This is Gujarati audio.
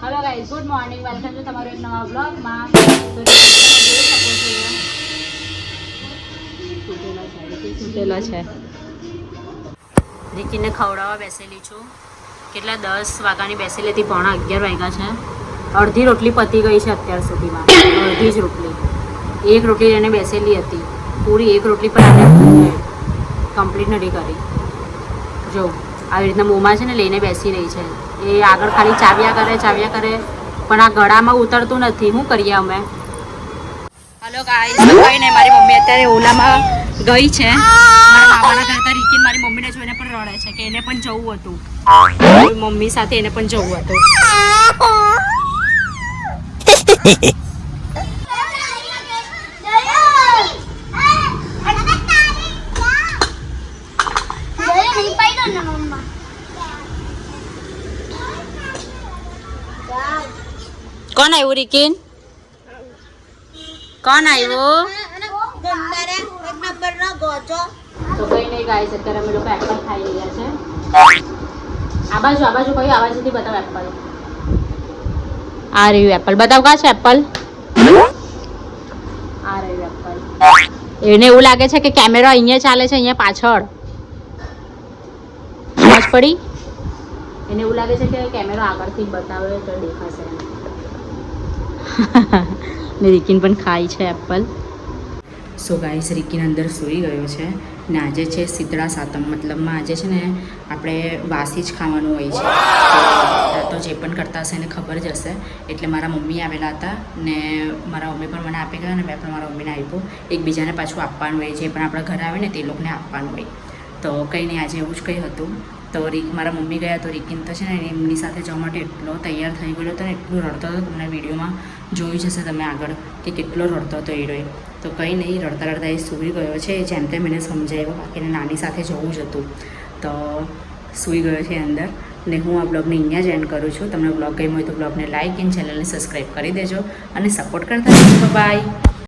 Hello guys, good morning, welcome to તમારો એક નવા બ્લોગમાં. તો જોઈ શકો છો તૂટેલો છે. રિકીને ખવડાવવા બેસેલી છું. કેટલા 10 વાગ્યાની બેસેલી હતી, 11:15 વાગ્યા છે. અડધી રોટલી પતી ગઈ છે અત્યાર સુધીમાં, અડધી જ રોટલી. એક રોટલી એને બેસેલી હતી પૂરી, એક રોટલી પણ આને કમ્પ્લીટ નથી કરી. જો આવી રીતના મોંમાં છે ને લઈને બેસી રહી છે. એ આગળ ખાલી ચાવ્યા કરે પણ આ ગળામાં ઉતરતું નથી. શું કરીએ અમે? હલો ગાઈસ, કઈ નહીં, મારી મમ્મી અત્યારે ઓલામાં ગઈ છે મારા મામાના ઘરે. તો રિકીન મારી મમ્મીને જોઈને પણ રડે છે કે એને પણ જવું હતું, મમ્મી સાથે એને પણ જવું હતું. કોણ આવ્યું રિકીન? કોણ આવ્યું? તો કઈ નહીં ગાઈસ, અત્યારે અમે લોકો એપલ ખાઈ રહ્યા છે. આ બાજુ કયું આવાજથી બતાવ એપલ. આ રહ્યું એપલ, બતાવ કા છે એપલ. આ રહ્યું એપલ. એને એવું લાગે છે કે કેમેરો અહીંયા ચાલે છે, અહીંયા પાછળ. સમજ પડી? એને એવું લાગે છે કે કેમેરો આગળથી બતાવે તો દેખાશે. ને રિકીન પણ ખાય છે એપલ. સો ગાઈસ, રિકીન અંદર સૂઈ ગયો છે ને આજે છે શીતળા સાતમ. મતલબમાં આજે છે ને આપણે વાસી જ ખાવાનું હોય છે. તો જે પણ કરતા હશે એને ખબર જ હશે. એટલે મારા મમ્મી આવેલા હતા ને મારા મમ્મી પણ મને આપી ગયા ને મેં પણ મારા મમ્મીને આપ્યું. એકબીજાને પાછું આપવાનું હોય, જે પણ આપણા ઘરે આવે ને તે લોકોને આપવાનું હોય. તો કંઈ નહીં, આજે એવું જ કંઈ હતું. તો મારા મમ્મી ગયા તો રિકીન તો છે ને એમની સાથે જવા માટે એટલો તૈયાર થઈ ગયો હતો ને એટલું રડતો હતો. તમને વિડીયોમાં જોઈ જશે તમે આગળ કે કેટલો રડતો હતો એ રોય. તો કંઈ નહીં, રડતા એ સૂઈ ગયો છે. જેમ તેમ એને સમજાવ્યો, બાકીને નાની સાથે જવું જ હતું તો સૂઈ ગયો છે અંદર. ને હું આ બ્લોગને અહીંયા જ એન્ડ કરું છું. તમને બ્લોગ ગમ્યો હોય તો બ્લોગને લાઇક એન્ડ ચેનલને સબસ્ક્રાઈબ કરી દેજો અને સપોર્ટ કરતા રહેજો. બાય.